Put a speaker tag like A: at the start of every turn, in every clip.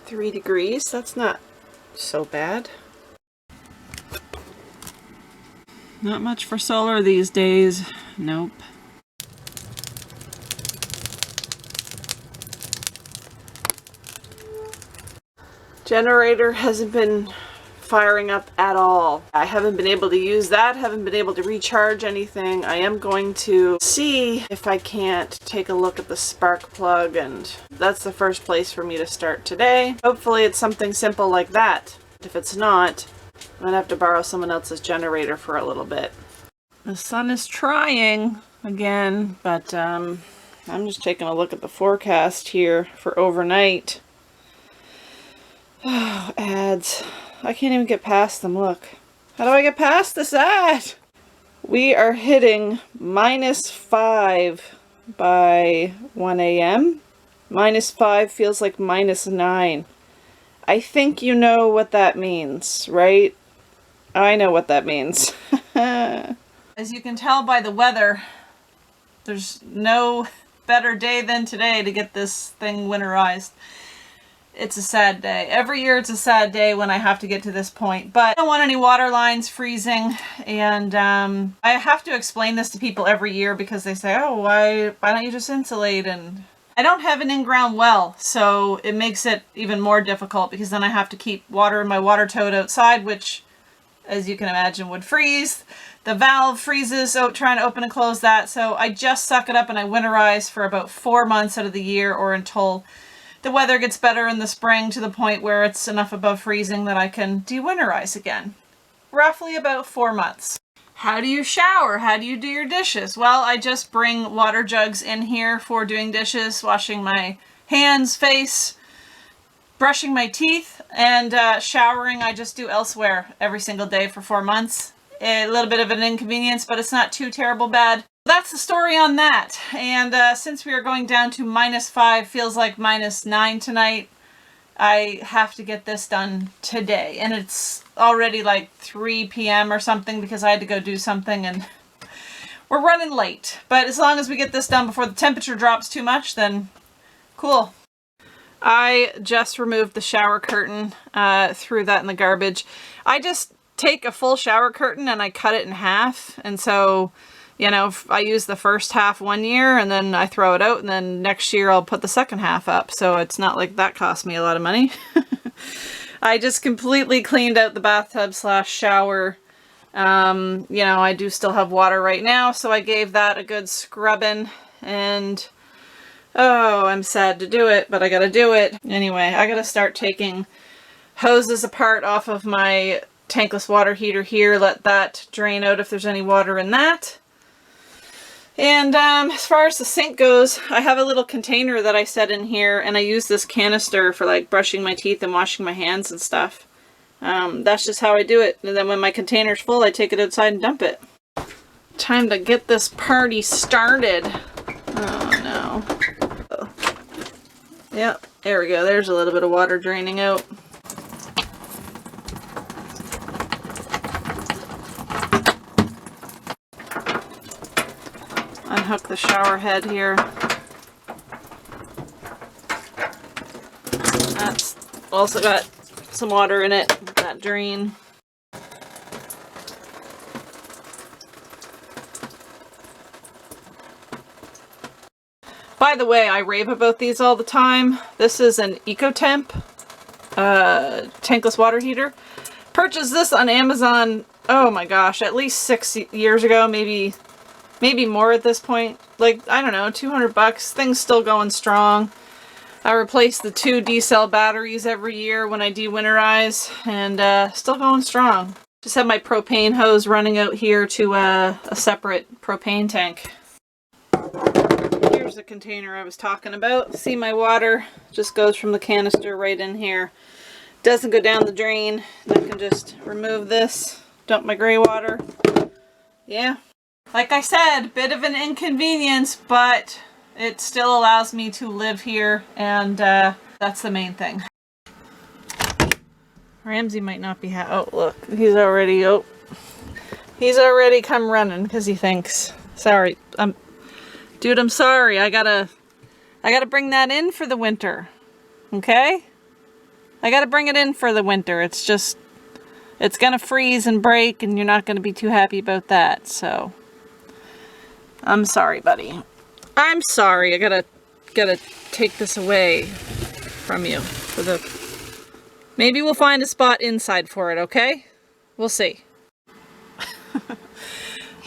A: 3 degrees. That's not so bad. Not much for solar these days. Nope. Generator hasn't been firing up at all. I haven't been able to use that, haven't been able to recharge anything. I am going to see if I can't take a look at the spark plug, and that's the first place for me to start today. Hopefully it's something simple like that. If it's not, I'm gonna have to borrow someone else's generator for a little bit. The sun is trying again, but I'm just taking a look at the forecast here for overnight. Oh, ads. I can't even get past them, look. How do I get past this ad? We are hitting -5 by 1 a.m. -5 feels like -9. I think you know what that means, right? I know what that means. As you can tell by the weather, there's no better day than today to get this thing winterized. It's a sad day. Every year it's a sad day when I have to get to this point, but I don't want any water lines freezing, and I have to explain this to people every year because they say, oh, why don't you just insulate? And I don't have an in-ground well, so it makes it even more difficult because then I have to keep water in my water tote outside, which, as you can imagine, would freeze. The valve freezes, so trying to open and close that. So I just suck it up and I winterize for about 4 months out of the year, or until the weather gets better in the spring to the point where it's enough above freezing that I can de-winterize again. Roughly about 4 months. How do you shower? How do you do your dishes? Well, I just bring water jugs in here for doing dishes, washing my hands, face, brushing my teeth, and showering I just do elsewhere every single day for 4 months. A little bit of an inconvenience, but it's not too terrible bad. That's the story on that. And since we are going down to -5, feels like -9 tonight, I have to get this done today. And it's already like 3 p.m. or something because I had to go do something and we're running late. But as long as we get this done before the temperature drops too much, then cool. I just removed the shower curtain, threw that in the garbage. I just take a full shower curtain and I cut it in half, and so, you know, I use the first half 1 year and then I throw it out, and then next year I'll put the second half up, so it's not like that cost me a lot of money. I just completely cleaned out the bathtub / shower. You know, I do still have water right now, so I gave that a good scrubbing, and oh, I'm sad to do it, but I gotta do it. Anyway, I gotta start taking hoses apart off of my tankless water heater here, let that drain out if there's any water in that. And as far as the sink goes, I have a little container that I set in here, and I use this canister for like brushing my teeth and washing my hands and stuff. That's just how I do it. And then when my container's full, I take it outside and dump it. Time to get this party started. Oh no. Oh. Yep, there we go. There's a little bit of water draining out. Unhook the shower head here. That's also got some water in it, that drain. By the way, I rave about these all the time. This is an EcoTemp tankless water heater. Purchased this on Amazon, oh my gosh, at least 6 years ago, maybe more at this point. Like, I don't know, 200 bucks. Thing's still going strong. I replace the 2 D-cell batteries every year when I de-winterize, and still going strong. Just have my propane hose running out here to a separate propane tank. Here's the container I was talking about. See, my water just goes from the canister right in here. Doesn't go down the drain. I can just remove this, dump my gray water. Yeah. Like I said, bit of an inconvenience, but it still allows me to live here, and that's the main thing. Ramsey might not be oh, look, he's already come running because he thinks, sorry, dude, I'm sorry, I gotta bring that in for the winter, okay? I gotta bring it in for the winter. It's just, it's gonna freeze and break and you're not gonna be too happy about that, so. I'm sorry, buddy. I'm sorry. I gotta take this away from you for the, maybe we'll find a spot inside for it, okay? We'll see.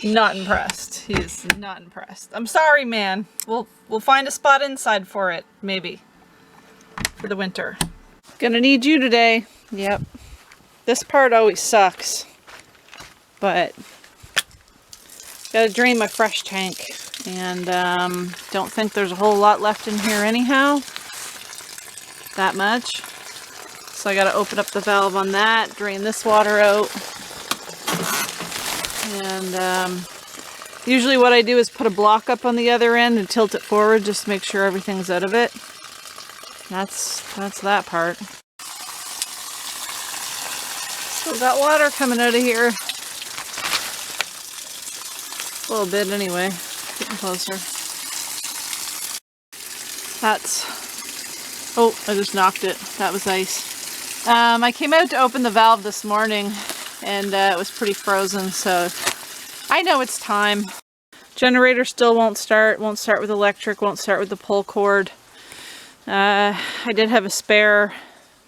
A: Not impressed. He's not impressed. I'm sorry, man. We'll find a spot inside for it, maybe. For the winter. Gonna need you today. Yep. This part always sucks. But gotta drain my fresh tank. And don't think there's a whole lot left in here anyhow. That much. So I gotta open up the valve on that, drain this water out. And usually what I do is put a block up on the other end and tilt it forward just to make sure everything's out of it. That's that part. Still got water coming out of here. A little bit anyway. Getting closer. That's... Oh, I just knocked it. That was ice. I came out to open the valve this morning and it was pretty frozen, so I know it's time. Generator still won't start with electric, won't start with the pull cord. I did have a spare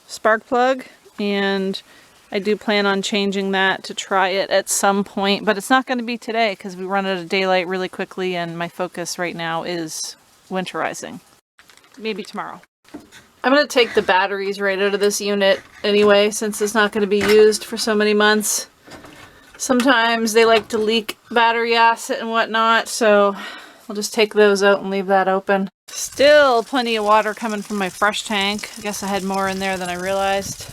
A: spark plug and I do plan on changing that to try it at some point, but it's not going to be today because we run out of daylight really quickly and my focus right now is winterizing. Maybe tomorrow. I'm going to take the batteries right out of this unit anyway, since it's not going to be used for so many months. Sometimes they like to leak battery acid and whatnot, so I'll just take those out and leave that open. Still plenty of water coming from my fresh tank. I guess I had more in there than I realized.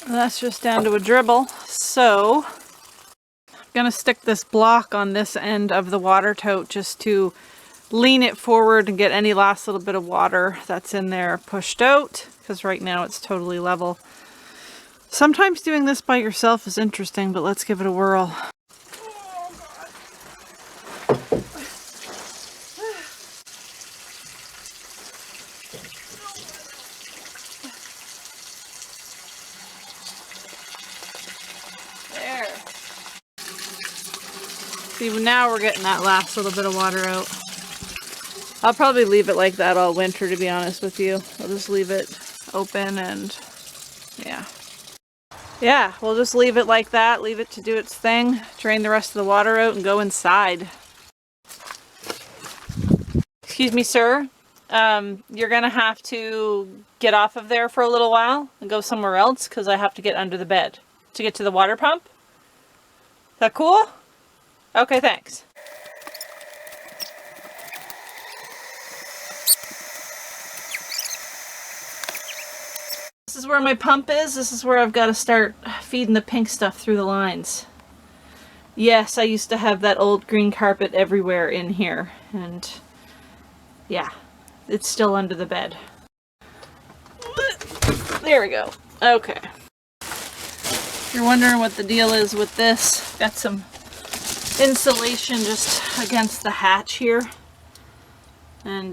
A: And that's just down to a dribble. So I'm going to stick this block on this end of the water tote just to lean it forward and get any last little bit of water that's in there pushed out, because right now it's totally level. Sometimes doing this by yourself is interesting, but let's give it a whirl. There. See, now we're getting that last little bit of water out. I'll probably leave it like that all winter, to be honest with you. I'll just leave it open and yeah. Yeah, we'll just leave it like that, leave it to do its thing, drain the rest of the water out and go inside. Excuse me, sir. You're gonna have to get off of there for a little while and go somewhere else because I have to get under the bed to get to the water pump. Is that cool? Okay, thanks. This is where my pump is. This is where I've got to start feeding the pink stuff through the lines. Yes, I used to have that old green carpet everywhere in here. And yeah, it's still under the bed. There we go. Okay. You're wondering what the deal is with this. Got some insulation just against the hatch here. And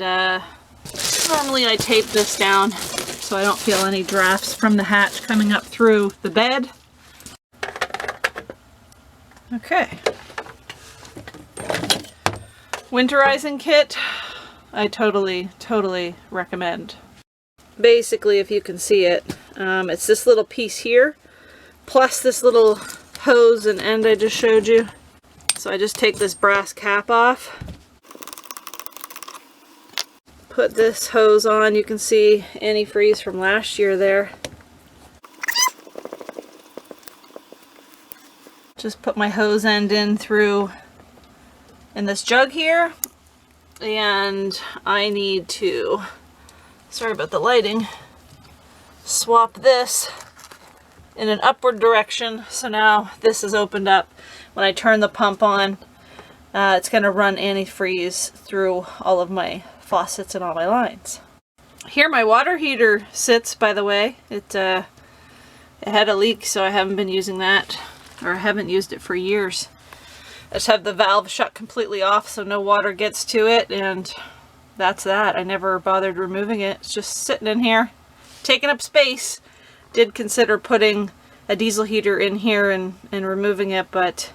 A: normally I tape this down so I don't feel any drafts from the hatch coming up through the bed. Okay. Winterizing kit, I totally recommend. Basically, if you can see it, it's this little piece here, plus this little hose and end I just showed you. So I just take this brass cap off. Put this hose on. You can see antifreeze from last year there. Just put my hose end in this jug here, and I need to, sorry about the lighting, swap this in an upward direction. So now this is opened up. When I turn the pump on, it's going to run antifreeze through all of my faucets and all my lines. Here my water heater sits, by the way. It had a leak, so I haven't been using that, or I haven't used it for years. I just have the valve shut completely off so no water gets to it, and that's that. I never bothered removing it. It's just sitting in here. taking up space. Did consider putting a diesel heater in here and removing it, but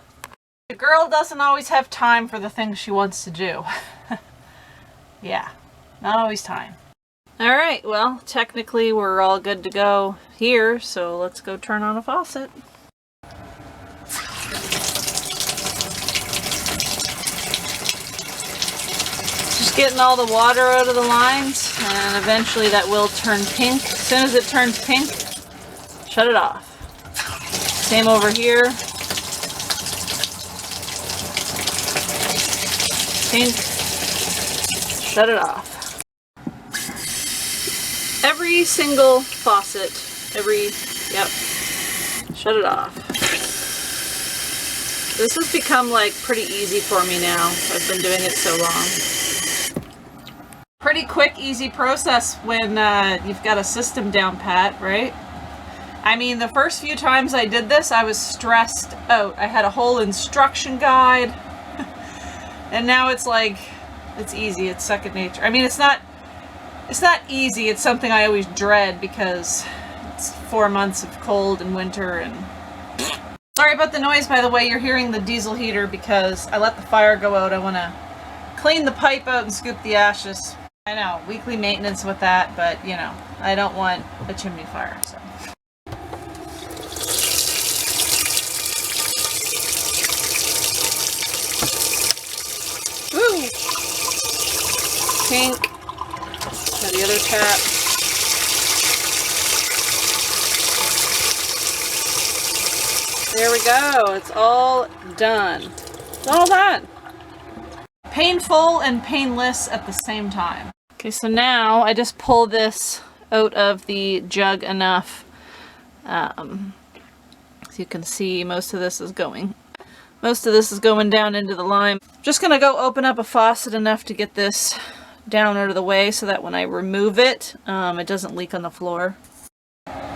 A: the girl doesn't always have time for the things she wants to do. Yeah, not always time. Alright, well, technically we're all good to go here, so let's go turn on a faucet. Just getting all the water out of the lines, and eventually that will turn pink. As soon as it turns pink, shut it off. Same over here. Pink. Shut it off. Every single faucet, yep, shut it off. This has become like pretty easy for me now. I've been doing it so long. Pretty quick, easy process when you've got a system down pat, right? I mean, the first few times I did this, I was stressed out. I had a whole instruction guide, and now it's like, it's easy, it's second nature. I mean, it's not easy, it's something I always dread because it's 4 months of cold and winter and... Sorry about the noise, by the way. You're hearing the diesel heater because I let the fire go out. I want to clean the pipe out and scoop the ashes. I know, weekly maintenance with that, but you know, I don't want a chimney fire, so... Woo! Pink. Got the other tap. There we go. It's all done. It's all done. Painful and painless at the same time. Okay, so now I just pull this out of the jug enough. So you can see most of this is going down into the lime. Just gonna go open up a faucet enough to get this down out of the way so that when I remove it, it doesn't leak on the floor.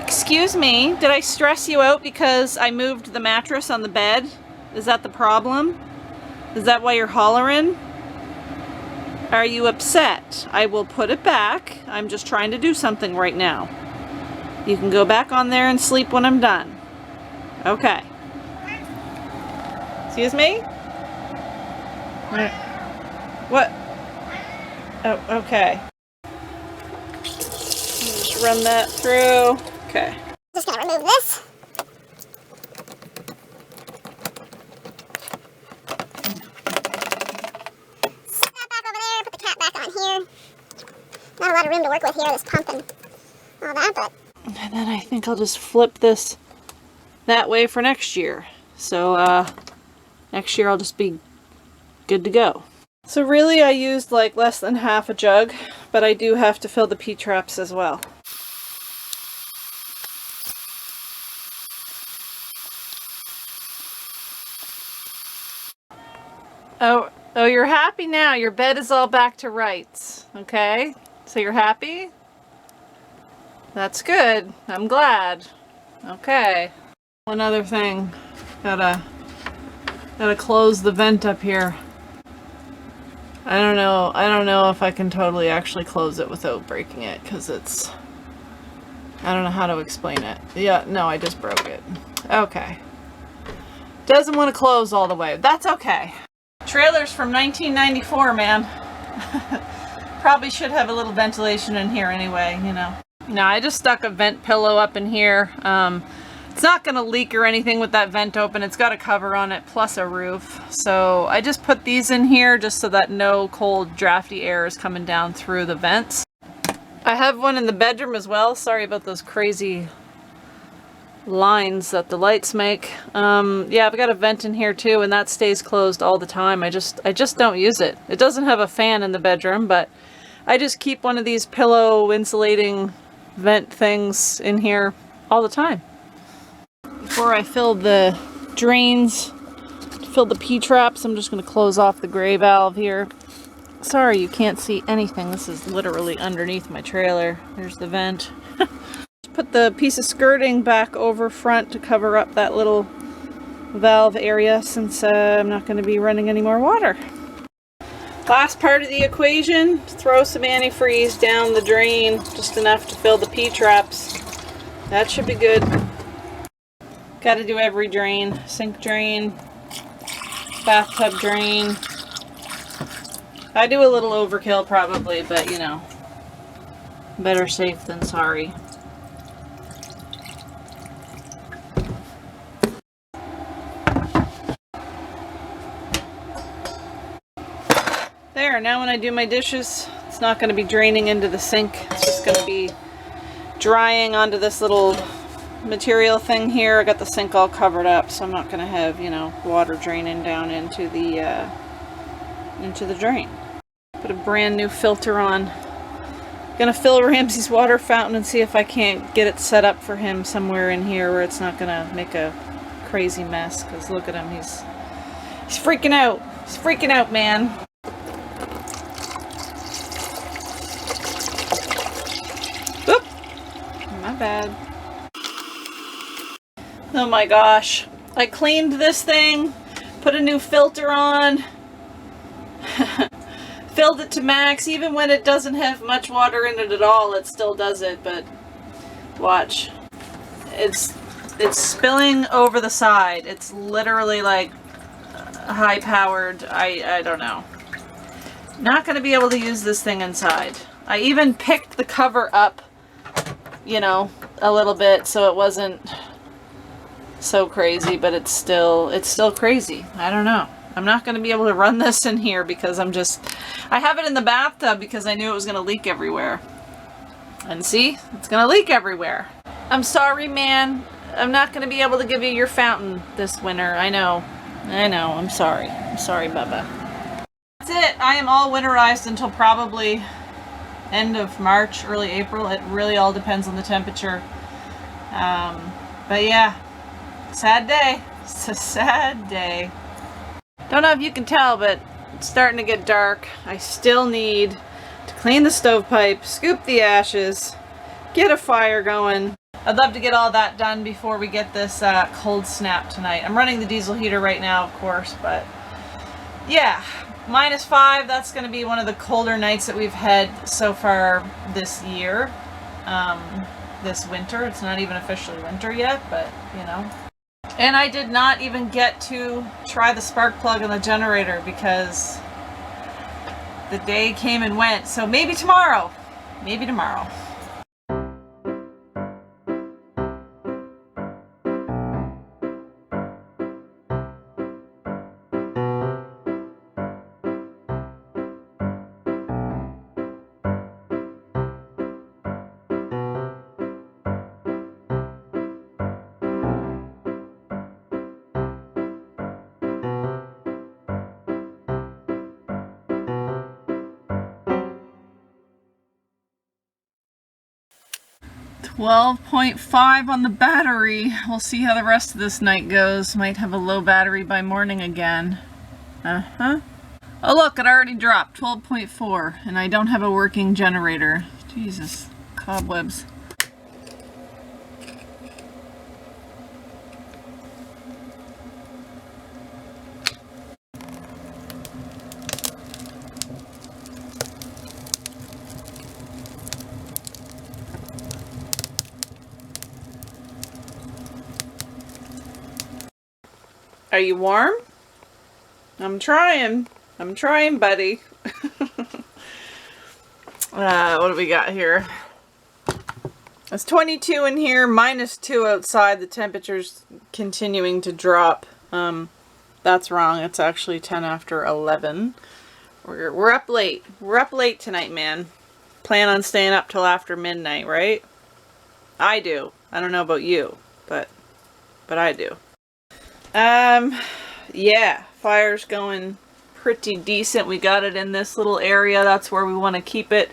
A: Excuse me, did I stress you out because I moved the mattress on the bed? Is that the problem? Is that why you're hollering? Are you upset? I will put it back. I'm just trying to do something right now. You can go back on there and sleep when I'm done. Okay. Excuse me? What? Oh, okay. Just run that through. Okay.
B: Just gonna remove this. Set that back over there, put the cap back on here. Not a lot of room to work with here, this pump and all that, but...
A: And then I think I'll just flip this that way for next year. So, next year I'll just be good to go. So really I used like less than half a jug, but I do have to fill the P-traps as well. Oh, you're happy now. Your bed is all back to rights. Okay? So you're happy? That's good. I'm glad. Okay. One other thing. Gotta close the vent up here. I don't know if I can totally actually close it without breaking it, because it's... I don't know how to explain it. Yeah, no, I just broke it. Okay. Doesn't want to close all the way. That's okay. Trailer's from 1994, man. Probably should have a little ventilation in here anyway, you know. Now, I just stuck a vent pillow up in here. It's not going to leak or anything with that vent open. It's got a cover on it plus a roof. So I just put these in here just so that no cold, drafty air is coming down through the vents. I have one in the bedroom as well. Sorry about those crazy lines that the lights make. Yeah, I've got a vent in here too, and that stays closed all the time. I just don't use it. It doesn't have a fan in the bedroom, but I just keep one of these pillow insulating vent things in here all the time. Before I fill the drains, fill the P-traps, I'm just going to close off the gray valve here. Sorry you can't see anything. This is literally underneath my trailer. There's the vent. Put the piece of skirting back over front to cover up that little valve area since I'm not going to be running any more water. Last part of the equation, throw some antifreeze down the drain, just enough to fill the P-traps. That should be good. Got to do every drain. Sink drain, bathtub drain. I do a little overkill probably, but you know, better safe than sorry. There, now when I do my dishes, it's not going to be draining into the sink. It's just going to be drying onto this little material thing here. I got the sink all covered up, so I'm not going to have, you know, water draining down into the drain. Put a brand new filter on. Gonna fill Ramsey's water fountain and see if I can't get it set up for him somewhere in here where it's not gonna make a crazy mess, because look at him, he's freaking out. He's freaking out, man. Oop! My bad. Oh my gosh. I cleaned this thing, put a new filter on, filled it to max. Even when it doesn't have much water in it at all, it still does it, but watch. It's spilling over the side. It's literally like high powered. I don't know. Not going to be able to use this thing inside. I even picked the cover up, you know, a little bit so it wasn't so crazy, but it's still crazy. I don't know. I'm not going to be able to run this in here because I have it in the bathtub because I knew it was going to leak everywhere. And see, it's going to leak everywhere. I'm sorry, man. I'm not going to be able to give you your fountain this winter. I know. I'm sorry. I'm sorry, Bubba. That's it. I am all winterized until probably end of March, early April. It really all depends on the temperature. But yeah, sad day. It's a sad day. Don't know if you can tell, but it's starting to get dark. I still need to clean the stovepipe, scoop the ashes, get a fire going. I'd love to get all that done before we get this cold snap tonight. I'm running the diesel heater right now, of course, but yeah, -5. That's going to be one of the colder nights that we've had so far this year, this winter. It's not even officially winter yet, but you know. And I did not even get to try the spark plug on the generator because the day came and went. So maybe tomorrow. Maybe tomorrow. .5 on the battery. We'll see how the rest of this night goes. Might have a low battery by morning again. Oh look, it already dropped. 12.4, and I don't have a working generator. Jesus, cobwebs. Are you warm? I'm trying. I'm trying, buddy. What do we got here? It's 22 in here, -2 outside. The temperature's continuing to drop. That's wrong. It's actually 10 after 11. We're up late. We're up late tonight, man. Plan on staying up till after midnight, right? I do. I don't know about you, but I do. Yeah, fire's going pretty decent. We got it in this little area. That's where we want to keep it.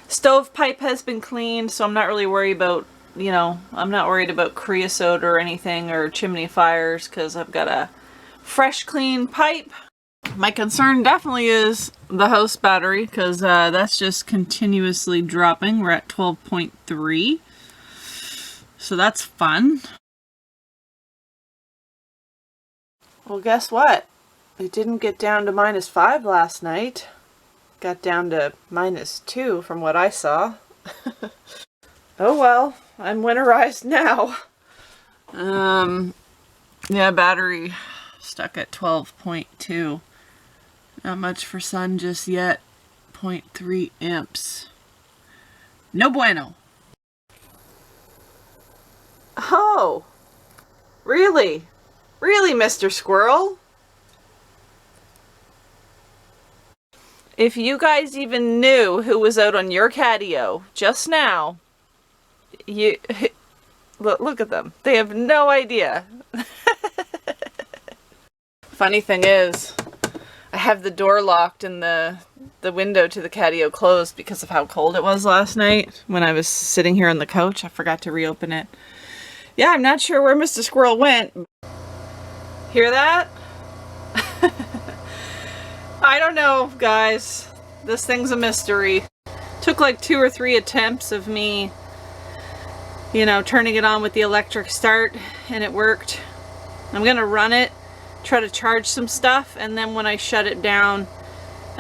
A: Stovepipe has been cleaned, so I'm not really worried about, you know, I'm not worried about creosote or anything or chimney fires because I've got a fresh, clean pipe. My concern definitely is the house battery because that's just continuously dropping. We're at 12.3. So that's fun. Well, guess what? It didn't get down to -5 last night. got down to -2 from what I saw. Oh well, I'm winterized now. Yeah, battery stuck at 12.2. Not much for sun just yet. 0.3 amps. No bueno. Oh, really? Really, Mr. Squirrel? If you guys even knew who was out on your catio just now, you look at them. They have no idea. Funny thing is, I have the door locked and the window to the catio closed because of how cold it was last night when I was sitting here on the couch. I forgot to reopen it. Yeah, I'm not sure where Mr. Squirrel went. Hear that? I don't know, guys. This thing's a mystery. Took like 2 or 3 attempts of me, you know, turning it on with the electric start, and it worked. I'm gonna run it, try to charge some stuff, and then when I shut it down,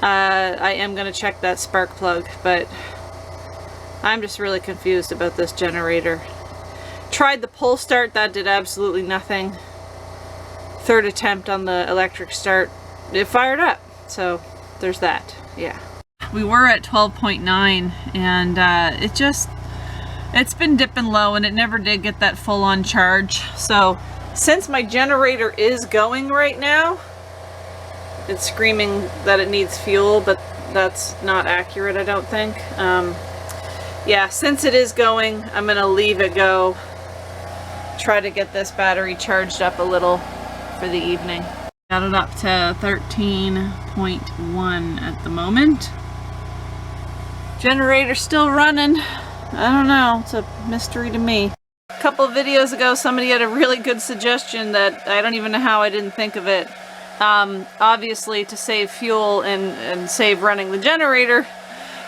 A: I am gonna check that spark plug, but I'm just really confused about this generator. Tried the pull start, that did absolutely nothing. 3rd attempt on the electric start, it fired up. So there's that. Yeah. We were at 12.9 and it's been dipping low and it never did get that full on charge. So since my generator is going right now, it's screaming that it needs fuel, but that's not accurate, I don't think. Yeah, since it is going, I'm gonna leave it go. Try to get this battery charged up a little for the evening. Got it up to 13.1 at the moment. Generator's still running. I don't know, it's a mystery to me. A couple of videos ago, somebody had a really good suggestion that I don't even know how I didn't think of it. Obviously, to save fuel and save running the generator,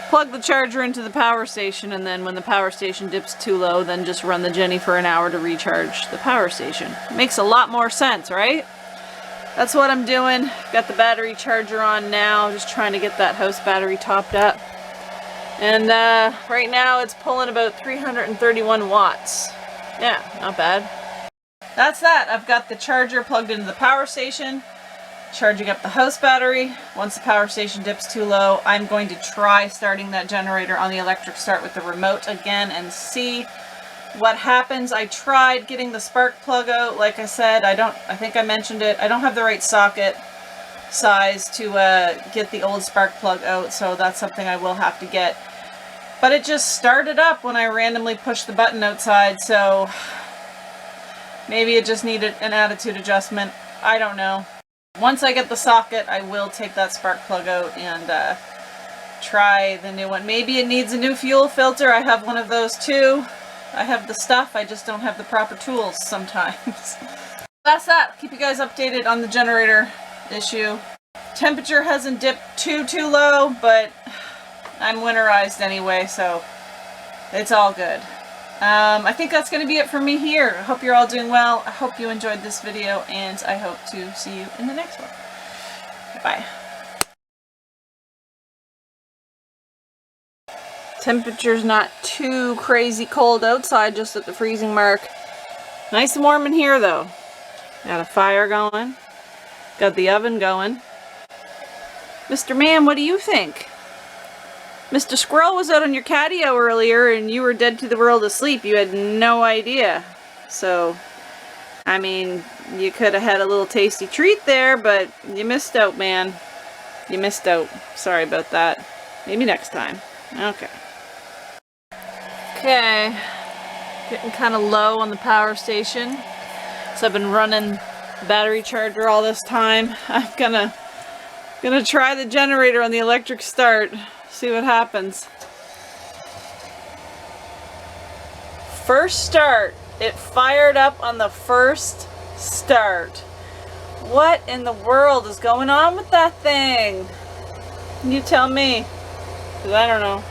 A: plug the charger into the power station, and then when the power station dips too low, then just run the Jenny for an hour to recharge the power station. Makes a lot more sense, right? That's what I'm doing. Got the battery charger on now, just trying to get that house battery topped up. And right now it's pulling about 331 watts. Yeah, not bad. That's that. I've got the charger plugged into the power station, charging up the house battery. Once the power station dips too low, I'm going to try starting that generator on the electric start with the remote again and see what happens. I tried getting the spark plug out. Like I said, I think I mentioned it, I don't have the right socket size to get the old spark plug out, so that's something I will have to get. But it just started up when I randomly pushed the button outside, so maybe it just needed an attitude adjustment. I don't know. Once I get the socket, I will take that spark plug out and try the new one. Maybe it needs a new fuel filter. I have one of those too. I have the stuff, I just don't have the proper tools sometimes. That's that. Keep you guys updated on the generator issue. Temperature hasn't dipped too low, but I'm winterized anyway, so it's all good. I think that's going to be it for me here. I hope you're all doing well. I hope you enjoyed this video, and I hope to see you in the next one. Bye. Temperature's not too crazy cold outside, just at the freezing mark. Nice and warm in here though. Got a fire going. Got the oven going. Mr. Man, what do you think? Mr. Squirrel was out on your catio earlier and you were dead to the world asleep. You had no idea. So, I mean, you could have had a little tasty treat there, but you missed out, man. You missed out. Sorry about that. Maybe next time. Okay. Okay, getting kind of low on the power station, so I've been running the battery charger all this time. I'm gonna try the generator on the electric start, see what happens. First start, it fired up on the first start. What in the world is going on with that thing? You tell me, because I don't know.